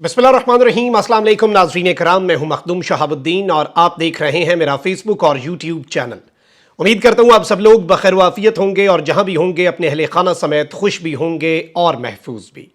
बिस्मिल्लाहिर्रहमानिर्रहीम। अस्सलाम वालेकुम नाज़रीन कराम, मैं हूं मखदूम शहाबुद्दीन और आप देख रहे हैं मेरा फेसबुक और यूट्यूब चैनल। उम्मीद करता हूं आप सब लोग बखैर वाफियत होंगे और जहां भी होंगे अपने अहले खाना समेत खुश भी होंगे और महफूज भी।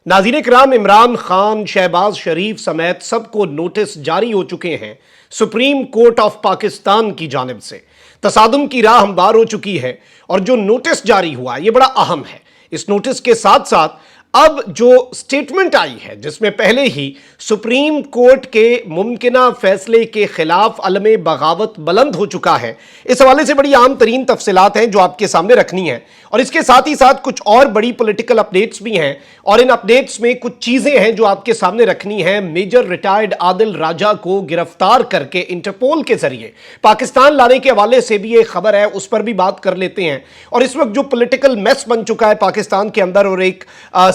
नाज़रीन कराम, इमरान खान, शहबाज शरीफ समेत सबको नोटिस जारी हो चुके हैं सुप्रीम कोर्ट ऑफ पाकिस्तान की जानिब से। तसादुम की राह हमवार हो चुकी है और जो नोटिस जारी हुआ ये बड़ा अहम है। इस नोटिस के साथ साथ अब जो स्टेटमेंट आई है जिसमें पहले ही सुप्रीम कोर्ट के मुमकिना फैसले के खिलाफ अलमे बगावत बुलंद हो चुका है, इस हवाले से बड़ी आम तरीन तफसीलात हैं जो आपके सामने रखनी है। और इसके साथ ही साथ कुछ और बड़ी पॉलिटिकल अपडेट्स भी हैं और इन अपडेट्स में कुछ चीज़ें हैं जो आपके सामने रखनी है। मेजर रिटायर्ड आदिल राजा को गिरफ्तार करके इंटरपोल के जरिए पाकिस्तान लाने के हवाले से भी एक खबर है, उस पर भी बात कर लेते हैं। और इस वक्त जो पॉलिटिकल मेस बन चुका है पाकिस्तान के अंदर और एक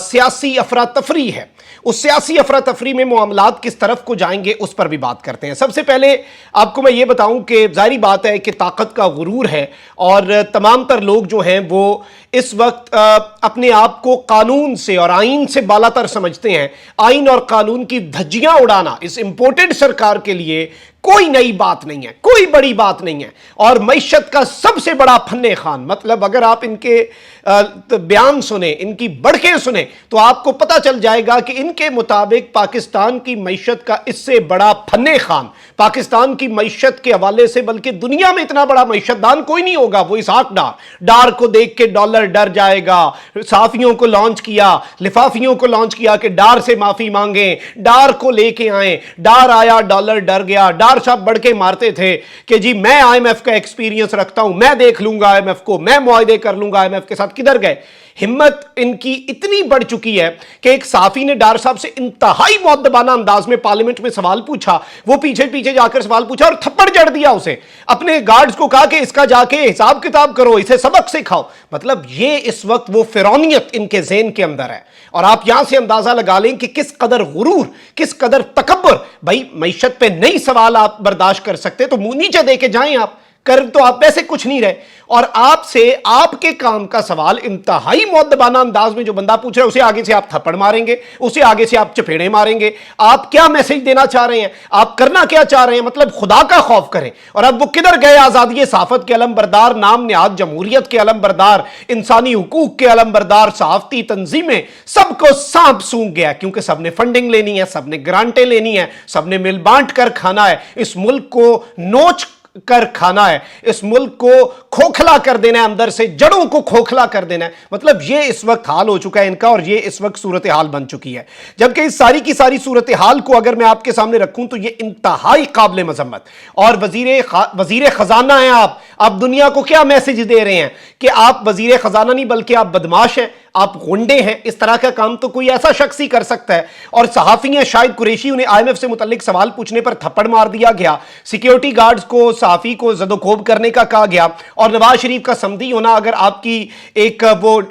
सियासी अफरा तफरी है, उस सियासी अफरा तफरी में मामलात किस तरफ को जाएंगे उस पर भी बात करते हैं। सबसे पहले आपको मैं ये बताऊं कि जाहिर बात है कि ताकत का गुरूर है और तमाम तर लोग जो हैं वो इस वक्त अपने आप को कानून से और आइन से बालातर समझते हैं। आइन और कानून की धज्जियां उड़ाना इस इंपोर्टेड सरकार के लिए कोई नई बात नहीं है, कोई बड़ी बात नहीं है। और मईशत का सबसे बड़ा फन्ने खान, मतलब अगर आप इनके बयान सुने, इनकी बढ़के सुने तो आपको पता चल जाएगा कि इनके मुताबिक पाकिस्तान की मईशत का इससे बड़ा फन्ने खान पाकिस्तान की मईशत के हवाले से, बल्कि दुनिया में इतना बड़ा मईशतदान कोई नहीं होगा, वो इसहाक डार। डार को देख के डॉलर डर जाएगा। साफियों को लॉन्च किया, लिफाफियों को लॉन्च किया कि डार से माफी मांगे, डार को लेके आए। डार आया, डॉलर डर गया। डार साहब बढ़ के मारते थे कि जी मैं आईएमएफ का एक्सपीरियंस रखता हूं, मैं देख लूंगा आईएमएफ को, मैं मुआहदे कर लूंगा आईएमएफ के साथ। किधर गए? हिम्मत इनकी इतनी बढ़ चुकी है कि एक साफी ने डार साहब से इंतहाई मुअद्दबाना अंदाज में पार्लियामेंट में सवाल पूछा। वो पीछे पीछे जाकर सवाल पूछा और थप्पड़ जड़ दिया उसे। अपने गार्ड्स को कहा कि इसका जाके हिसाब किताब करो, इसे सबक सिखाओ। मतलब ये इस वक्त वो फिरौनियत इनके ज़हन के अंदर है। और आप यहां से अंदाजा लगा लें कि किस कदर गुरूर, किस कदर तकब्बुर। भाई मईशत पे नई सवाल आप बर्दाश्त कर सकते तो मुंह नीचे दे के जाएं, आप कर तो आप वैसे कुछ नहीं रहे। और आपसे आपके काम का सवाल इंतहाई मुअद्दबाना अंदाज में जो बंदा पूछ रहा है उसे आगे से आप थप्पड़ मारेंगे, उसे आगे से आप चपेड़े मारेंगे। आप क्या मैसेज देना चाह रहे हैं? आप करना क्या चाह रहे हैं? मतलब खुदा का खौफ करें। और अब वो किधर गए? आजादी सहाफत के अलम बरदार, नाम निहाद जमहूरियत के अलम बरदार, इंसानी हुकूक के अलम बरदार सहाफती तंजीमें, सबको सांप सूंघ गया क्योंकि सबने फंडिंग लेनी है, सबने ग्रांटें लेनी है, सबने मिल बांट कर खाना है, इस मुल्क को नोच कर खाना है, इस मुल्क को खोखला कर देना है, अंदर से जड़ों को खोखला कर देना है। मतलब ये इस वक्त हाल हो चुका है इनका और ये इस वक्त सूरत हाल बन चुकी है। जबकि इस सारी की सारी सूरत हाल को अगर मैं आपके सामने रखूं तो ये इंतहाई काबिल मजम्मत। और वजीर खजाना है आप दुनिया को क्या मैसेज दे रहे हैं कि आप वजीर खजाना नहीं बल्कि आप बदमाश हैं, आप गुंडे हैं। इस तरह का काम तो कोई ऐसा शख्स ही कर सकता है। और सहाफी हैं शाहिद कुरैशी, उन्हें आईएमएफ से मुतल्लिक सवाल पूछने पर थप्पड़ मार दिया गया। सिक्योरिटी गार्ड्स को, सहाफी को जदोखोब करने का कहा गया। और नवाज शरीफ का समधी होना अगर आपकी एक वो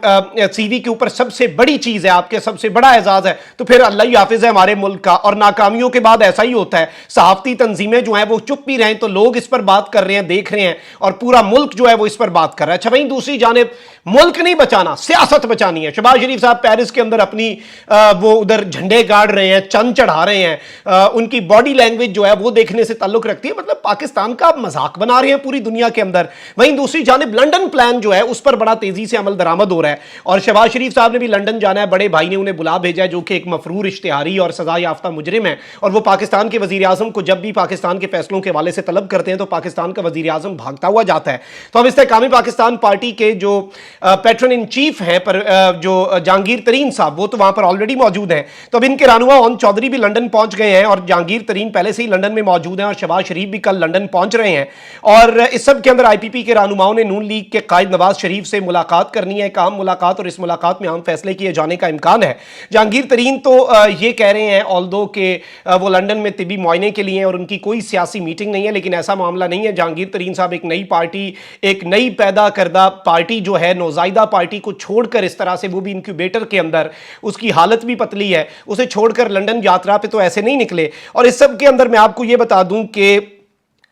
सीवी के ऊपर सबसे बड़ी चीज है, आपके सबसे बड़ा एजाज है, तो फिर अल्लाह ही हाफिज है हमारे मुल्क का। और नाकामियों के बाद ऐसा ही होता है, सहाफती तंजीमें जो है वो चुप भी रहें तो लोग इस पर बात कर रहे हैं, देख रहे हैं और पूरा मुल्क जो है वो इस पर बात कर रहा है। अच्छा भाई, दूसरी जानिब मुल्क नहीं बचाना, सियासत बचानी है। शहबाज शरीफ साहब पेरिस के अंदर अपनी वो उधर झंडे गाड़ रहे हैं, चंद चढ़ा रहे हैं, उनकी बॉडी लैंग्वेज जो है वो देखने से ताल्लुक रखती है। मतलब पाकिस्तान का मजाक बना रहे हैं पूरी दुनिया के अंदर। वहीं दूसरी जानिब लंदन प्लान जो है उस पर बड़ा तेजी से अमल दरामद हो रहा है और शहबाज शरीफ साहब ने भी लंदन जाना है। बड़े भाई ने उन्हें बुला भेजा है जो कि एक मफरूर इश्तिहारी और सजा याफ्ता मुजरिम है। और वो पाकिस्तान के वजीर आजम को जब भी पाकिस्तान के फैसलों के हवाले से तलब करते हैं तो पाकिस्तान का वजीर आजम भागता हुआ जाता है। तो अब इस्तेहकामी पाकिस्तान पार्टी के जो पैट्रन इन चीफ हैं पर जो जहांगीर तरीन साहब, वो तो वहां पर ऑलरेडी मौजूद हैं। तो अब इनके रहनुमा ओन चौधरी भी लंदन पहुंच गए हैं और जहांगीर तरीन पहले से ही लंदन में मौजूद हैं और शहबाज शरीफ भी कल लंदन पहुंच रहे हैं। और इस सब के अंदर आईपीपी के रहनुमाओं ने नून लीग के कायद नवाज शरीफ से मुलाकात करनी है, एक अहम मुलाकात, और इस मुलाकात में अहम फैसले किए जाने का इम्कान है। जहांगीर तरीन तो ये कह रहे हैं ऑल्दो के वो लंदन में तिबी मुआयने के लिए और उनकी कोई सियासी मीटिंग नहीं है, लेकिन ऐसा मामला नहीं है। जहांगीर तरीन साहब एक नई पार्टी, एक नई पैदा करदा पार्टी जो है, नौजायदा पार्टी को छोड़कर इस तरह से, वो भी इंक्यूबेटर के अंदर, उसकी हालत भी पतली है, उसे छोड़कर लंदन यात्रा पे तो ऐसे नहीं निकले। और इस सब के अंदर मैं आपको ये बता दूं कि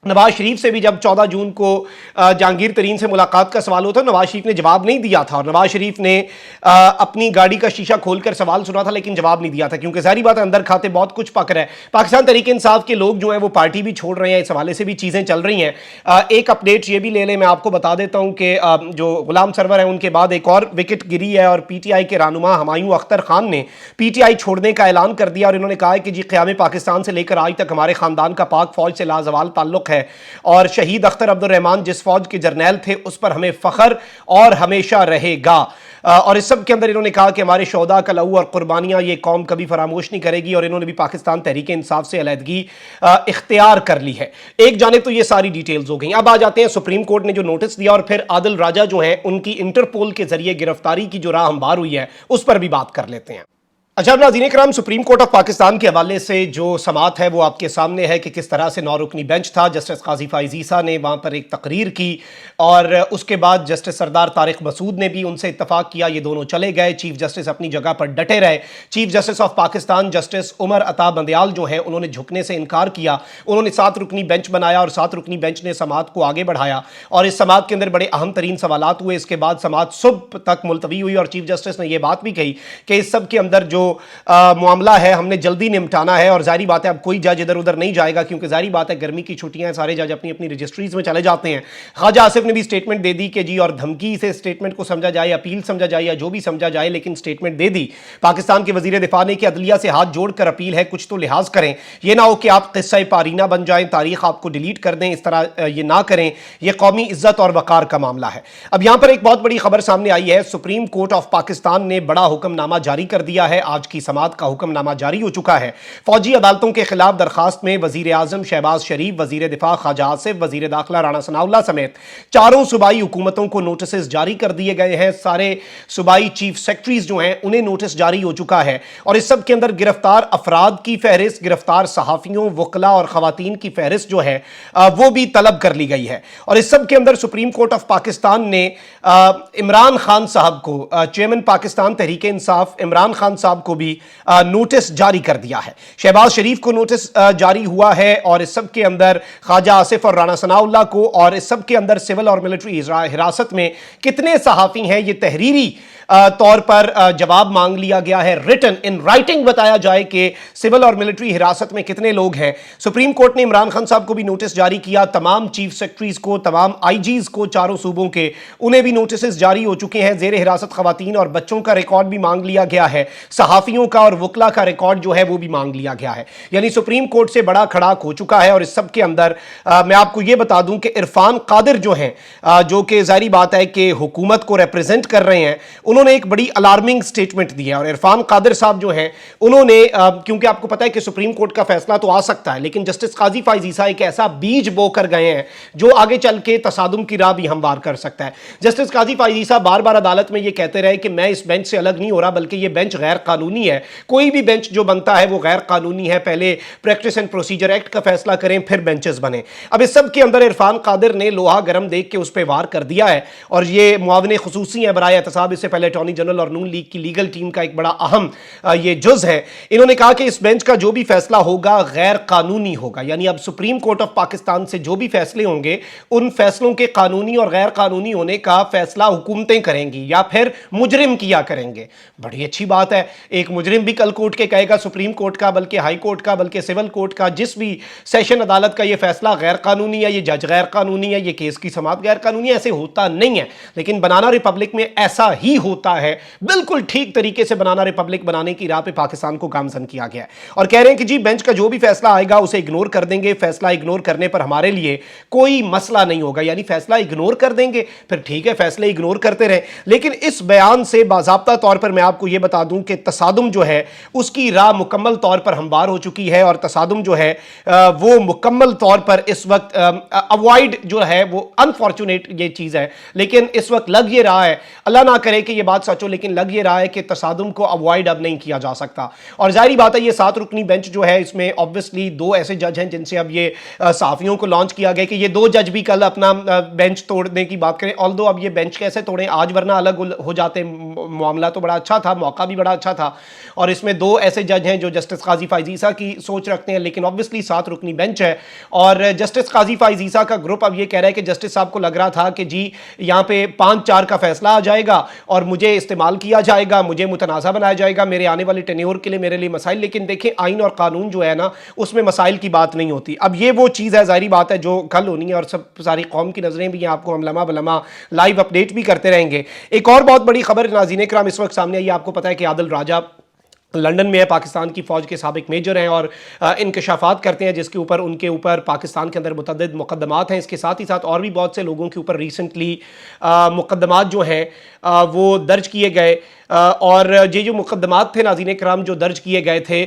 नवाज शरीफ से भी जब 14 जून को जहांगीर तरीन से मुलाकात का सवाल होता, नवाज शरीफ ने जवाब नहीं दिया था, और नवाज शरीफ ने अपनी गाड़ी का शीशा खोलकर सवाल सुना था लेकिन जवाब नहीं दिया था, क्योंकि जाहिर बात है अंदर खाते बहुत कुछ पक रहा है। पाकिस्तान तहरीक इंसाफ के लोग जो हैं वो पार्टी भी छोड़ रहे हैं, इस हवाले से भी चीज़ें चल रही हैं। एक अपडेट ये भी ले लें, मैं आपको बता देता हूँ कि जो गुलाम सरवर है उनके बाद एक और विकेट गिरी है, और PTI के रहनुमा हुमायूं अख्तर खान ने PTI छोड़ने का ऐलान कर दिया, और इन्होंने कहा है कि जी क़याम पाकिस्तान से लेकर आज तक हमारे ख़ानदान का पाक फ़ौज से लाजवाल ताल्लुक़ है, और शहीद अख्तर अब्दुल रहमान जिस फौज के जर्नैल थे उस पर हमें फख्र और हमेशा रहेगा। और इस सब के अंदर इन्होंने कहा कि हमारे शोहदा का लहू और कुर्बानियां ये कौम कभी फरामोश नहीं करेगी, और इन्होंने भी पाकिस्तान तहरीक इंसाफ से अलहदगी इख्तियार कर ली है। एक जानिब तो ये सारी डिटेल्स हो गई। अब आ जाते हैं सुप्रीम कोर्ट ने जो नोटिस दिया, और फिर आदिल राजा जो है उनकी इंटरपोल के जरिए गिरफ्तारी की जो राह हमवार हुई है उस पर भी बात कर लेते हैं। अच्छा नाज़रीन किराम, सुप्रीम कोर्ट ऑफ पाकिस्तान के हवाले से जो समात है वो आपके सामने है कि किस तरह से 9 रुकनी बेंच था। जस्टिस काजी फाइज ईसा ने वहाँ पर एक तकरीर की, और उसके बाद जस्टिस सरदार तारिक मसूद ने भी उनसे इत्तफाक किया, ये दोनों चले गए। चीफ जस्टिस अपनी जगह पर डटे रहे। Chief justice of Pakistan justice Umar Ata Bandial जो है उन्होंने झुकने से इनकार किया। उन्होंने 7 रुकनी बेंच बनाया, और 7 रुकनी बेंच ने समात को आगे बढ़ाया, और इस समात के अंदर बड़े अहम तरीन सवालात हुए। इसके बाद समात सुबह तक मुलतवी हुई, और चीफ जस्टिस ने यह बात भी कही कि इस सब के अंदर जो मामला है हमने जल्दी निपटाना है, और जारी बात है अब कोई जज इधर उधर नहीं जाएगा, क्योंकि जारी बात है गर्मी की छुट्टियां हैं, सारे जज अपनी अपनी रजिस्ट्रीज में चले जाते हैं। ख्वाजा आसिफ ने भी स्टेटमेंट दे दी कि जी, और धमकी से स्टेटमेंट को समझा जाए, अपील समझा जाए या जो भी समझा जाए, लेकिन स्टेटमेंट दे दी। पाकिस्तान के वजीर दिफा ने कि अदलिया से हाथ जोड़कर अपील है, कुछ तो लिहाज करें, यह ना हो कि आप किस्सा पारीना बन जाएं, तारीख आपको डिलीट कर दें, इस तरह ये ना करें। यह कौमी इज्जत और वकार का मामला है। अब यहां पर एक बहुत बड़ी खबर सामने आई है। सुप्रीम कोर्ट ऑफ पाकिस्तान ने बड़ा हुक्मनामा जारी कर दिया है। आज की समात का हुक्मनामा जारी हो चुका है। फौजी अदालतों के खिलाफ दरखास्त में वजीर आजम शहबाज शरीफ, वजीर दिफा ख्वाजा आसिफ, वजीर दाखिला राणा सनाउल्लाह समेत 4 सूबाई हुकूमतों को नोटिस जारी कर दिए गए हैं। सारे सूबाई चीफ सेक्रेटरीज जो हैं उन्हें नोटिस जारी हो चुका है, और इस सब के अंदर गिरफ्तार अफराद की फहरिस्त, गिरफ्तार सहाफियों, वकला और खवातीन की फहरिस्त जो है वो भी तलब कर ली गई है। और इस सब के अंदर सुप्रीम कोर्ट ऑफ पाकिस्तान ने इमरान खान साहब को, चेयरमैन पाकिस्तान तहरीक इंसाफ इमरान खान साहब को भी नोटिस जारी कर दिया है। शहबाज शरीफ को नोटिस जारी हुआ है, और इस सब के अंदर ख्वाजा आसिफ और राणा सनाउल्लाह को, और इस सब के अंदर सिविल और मिलिट्री हिरासत में कितने सहाफ़ी हैं ये तहरीरी तौर पर जवाब मांग लिया गया है। रिटन इन राइटिंग बताया जाए कि सिविल और मिलिट्री हिरासत में कितने लोग हैं। सुप्रीम कोर्ट ने इमरान खान साहब को भी नोटिस जारी किया, तमाम चीफ सेक्रेटरीज को, तमाम आईजीज को, 4 सूबों के, उन्हें भी नोटिस जारी हो चुके हैं। जेर हिरासत खवातीन और बच्चों का रिकॉर्ड भी मांग लिया गया है, सहाफियों का और वकला का रिकॉर्ड जो है वो भी मांग लिया गया है। यानी सुप्रीम कोर्ट से बड़ा खड़ाक हो चुका है। और इस सब के अंदर मैं आपको ये बता दूं कि इरफान कादिर जो हैं, जो कि जारी बात है कि हुकूमत को रिप्रेजेंट कर रहे हैं, उन्होंने एक बड़ी अलार्मिंग स्टेटमेंट दी है। और इरफान कादिर साहब जो हैं उन्होंने, क्योंकि आपको पता है कि सुप्रीम कोर्ट का फैसला तो आ सकता है, लेकिन जस्टिस काजी फाइज ईसा एक ऐसा बीज बो कर गए हैं जो आगे चल के तसादुम की राह भी हमवार कर सकता है। जस्टिस काजी फाइज ईसा बार बार अदालत में ये कहते रहे कि मैं इस बेंच से अलग नहीं हो रहा, बल्कि ये बेंच गैर कानूनी है। कोई भी बेंच जो बनता है वो गैर कानूनी है। पहले प्रैक्टिस एंड प्रोसीजर एक्ट का फैसला करें, फिर बेंचेस बने। अब इस सब के अंदर इरफान कादिर ने लोहा गर्म देख के उस पर वार कर दिया है, और ये मुआवने खुसूसी है बराए एहतसाब। इससे पहले अटॉर्नी जनरल और नून लीग की लीगल टीम का एक बड़ा अहम ये जुज है। इन्होंने कहा कि इस बेंच का जो भी फैसला होगा गैर कानूनी होगा। यानी अब सुप्रीम कोर्ट ऑफ पाकिस्तान से जो भी फैसले होंगे उन फैसलों के कानूनी और गैर कानूनी होने का फैसला हुकूमतें करेंगी या फिर मुजरिम किया करेंगे। बड़ी अच्छी बात है। एक मुजरिम भी कल कोर्ट के कहेगा सुप्रीम कोर्ट का, बल्कि हाई कोर्ट का, बल्कि सिविल कोर्ट का, जिस भी सेशन अदालत का ये फैसला गैर कानूनी है, ये जज गैर कानूनी है, ये केस की समात गैर कानूनी है। ऐसे होता नहीं है, लेकिन बनाना रिपब्लिक में ऐसा ही होता है। बिल्कुल ठीक तरीके से बनाना रिपब्लिक बनाने की राह पे पाकिस्तान को गामजन किया गया है, और कह रहे हैं कि जी बेंच का जो भी फैसला आएगा उसे इग्नोर कर देंगे। फैसला इग्नोर करने पर हमारे लिए कोई मसला नहीं होगा। यानी फैसला इग्नोर कर देंगे, फिर ठीक है, फैसले इग्नोर करते रहे। लेकिन इस बयान से बाज़ाब्ता तौर पर मैं आपको यह बता दूं कि तसादुम जो है उसकी राह मुकम्मल तौर पर हमवार हो चुकी है, और तसादुम जो है वो मुकम्मल तौर पर इस वक्त अवॉइड जो है वो अनफॉर्चुनेट ये चीज़ है, लेकिन इस वक्त लग ये रहा है, अल्लाह ना करे कि ये بات سچ ہو لیکن لگ یہ رہا ہے کہ تصادم کو اوائڈ اب نہیں کیا جا سکتا. اور ظاہری بات ہے یہ 7 رکنی بینچ جو ہے اس میں obviously 2 ایسے جج ہیں جن سے اب یہ صحافیوں کو لانچ کیا گیا کہ یہ 2 جج بھی کل اپنا بینچ توڑنے کی بات کریں. although اب یہ بینچ کیسے توڑیں آج ورنہ الگ ہو جاتے. معاملہ تو بڑا اچھا تھا, موقع بھی بڑا اچھا تھا, اور اس میں 2 ایسے جج ہیں جو جسٹس قاضی فائز عیسیٰ کی سوچ رکھتے ہیں, لیکن obviously 7 رکنی بینچ ہے. اور جسٹس قاضی فائز عیسیٰ کا گروپ اب یہ کہہ رہا ہے کہ جسٹس صاحب کو لگ رہا تھا کہ جی یہاں پہ 5-4 کا فیصلہ آ جائے گا اور مجھے استعمال کیا جائے گا, مجھے متنازع بنایا جائے گا میرے آنے والے ٹینیور کے لیے, میرے لیے مسائل. لیکن دیکھیں آئین اور قانون جو ہے نا اس میں مسائل کی بات نہیں ہوتی. اب یہ وہ چیز ہے ظاہری بات ہے جو کل ہونی ہے, اور سب ساری قوم کی نظریں بھی ہیں, آپ کو ہم لمحہ بلمحہ لائیو اپڈیٹ بھی کرتے رہیں گے. ایک اور بہت بڑی خبر ناظرین کرام اس وقت سامنے آئی. آپ کو پتا ہے کہ عادل راجہ لنڈن میں ہے, پاکستان کی فوج کے سابق میجر ہیں اور انکشافات کرتے ہیں جس کے اوپر ان کے اوپر پاکستان کے اندر متعدد مقدمات ہیں. اس کے ساتھ ہی ساتھ اور بھی بہت سے لوگوں کے اوپر ریسنٹلی مقدمات جو ہیں وہ درج کیے گئے, اور یہ جو مقدمات تھے ناظرین کرام جو درج کیے گئے تھے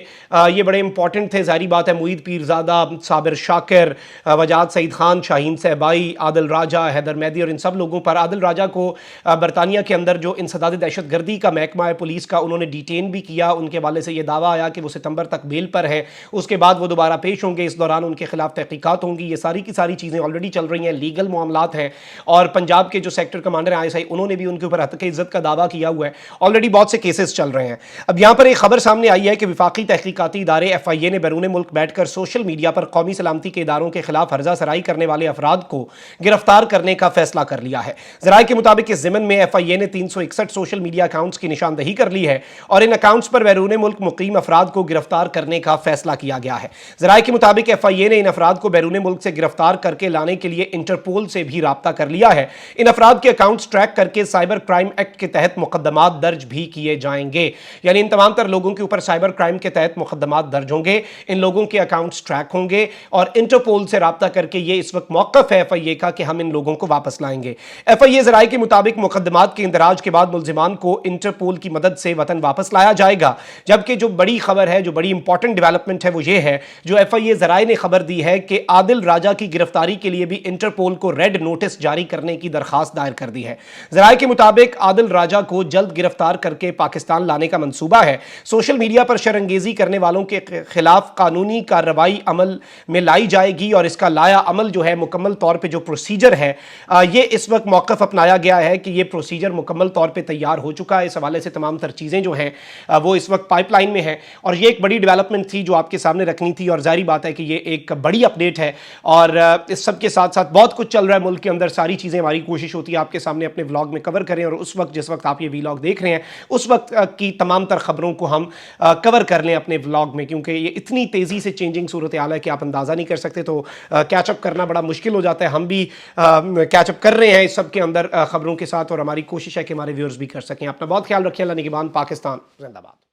یہ بڑے امپورٹنٹ تھے. ظاہری بات ہے معید پیرزادہ, صابر شاکر, وجاد سعید خان, شاہین صہبائی, عادل راجہ, حیدر مہدی اور ان سب لوگوں پر. عادل راجہ کو برطانیہ کے اندر جو انسداد دہشت گردی کا محکمہ ہے پولیس کا, انہوں نے ڈیٹین بھی کیا. ان کے حوالے سے یہ دعویٰ آیا کہ وہ ستمبر تک بیل پر ہے, اس کے بعد وہ دوبارہ پیش ہوں گے, اس دوران ان کے خلاف تحقیقات ہوں گی. یہ ساری کی ساری چیزیں آلریڈی چل رہی ہیں, لیگل معاملات ہیں. اور پنجاب کے جو سیکٹر کمانڈر ہیں ISI انہوں نے بھی ان کے اوپر حق عزت کا دعویٰ کیا ہوا ہے. آلریڈی بہت سے کیسز چل رہے ہیں. اب یہاں پر ایک خبر سامنے آئی ہے کہ وفاقی تحقیقاتی ادارے FIA نے بیرون ملک بیٹھ کر سوشل میڈیا پر قومی سلامتی کے اداروں کے خلاف ہرزہ سرائی کرنے والے افراد کو گرفتار کرنے کا فیصلہ کر لیا ہے. ذرائع کے مطابق اس ضمن میں FIA نے 361 سوشل میڈیا اکاؤنٹس کی نشاندہی کر لی ہے اور ان اکاؤنٹس پر بیرون ملک مقیم افراد کو گرفتار کرنے کا فیصلہ کیا گیا ہے. ذرائع کے مطابق FIA نے ان افراد کو بیرون ملک سے گرفتار کر کے لانے کے لیے انٹرپول سے بھی رابطہ کر لیا ہے. ان افراد کے اکاؤنٹس ٹریک کر کے سائبر کرائم ایکٹ کے تحت مقدمات درج بھی کیے جائیں گے. یعنی ان تمام تر لوگوں کے اوپر سائبر کرائم کے تحت مقدمات درج ہوں گے, ان لوگوں کے اکاؤنٹس ٹریک ہوں گے, اور انٹرپول سے رابطہ کر کے یہ اس وقت موقف ہے FIA کا کہ ہم ان لوگوں کو واپس لائیں گے. FIA ذرائع کے مطابق مقدمات کے اندراج کے بعد ملزمان کو انٹرپول کی مدد سے وطن واپس لایا جائے گا. جبکہ جو بڑی خبر ہے, جو بڑی امپورٹنٹ ڈیولپمنٹ ہے وہ یہ ہے جو FIA ذرائع نے خبر دی ہے کہ عادل راجہ کی گرفتاری کے لیے بھی انٹرپول کو ریڈ نوٹس جاری کرنے کی درخواست دائر کر دی ہے. ذرائع کے مطابق عادل راجہ کو جلد گرفتار کر کے پاکستان لانے کا منصوبہ ہے. سوشل میڈیا پر شرانگیزی کرنے والوں کے خلاف قانونی کارروائی عمل میں لائی جائے گی, اور اس کا لایا عمل جو ہے مکمل طور پہ جو پروسیجر ہے یہ اس وقت موقف اپنایا گیا ہے کہ یہ پروسیجر مکمل طور پہ تیار ہو چکا ہے. اس حوالے سے تمام تر چیزیں جو ہیں وہ اس وقت پائپ لائن میں ہیں, اور یہ ایک بڑی ڈیولپمنٹ تھی جو آپ کے سامنے رکھنی تھی. اور ظاہری بات ہے کہ یہ ایک بڑی اپڈیٹ ہے, اور اس سب کے ساتھ ساتھ بہت کچھ چل رہا ہے ملک کے اندر. ساری چیزیں ہماری کوشش ہوتی ہے آپ کے سامنے اپنے ولاگ میں کور کریں, اور اس وقت جس وقت آپ یہ ولاگ دیکھ رہے ہیں اس وقت کی تمام تر خبروں کو ہم کور کر لیں اپنے ولاگ میں, کیونکہ یہ اتنی تیزی سے چینجنگ صورتحال ہے کہ آپ اندازہ نہیں کر سکتے. تو کیچ اپ کرنا بڑا مشکل ہو جاتا ہے. ہم بھی کیچ اپ کر رہے ہیں اس سب کے اندر خبروں کے ساتھ, اور ہماری کوشش ہے کہ ہمارے ویورز بھی کر سکیں. اپنا بہت خیال رکھیں. اللہ نگہبان. پاکستان زندہ باد.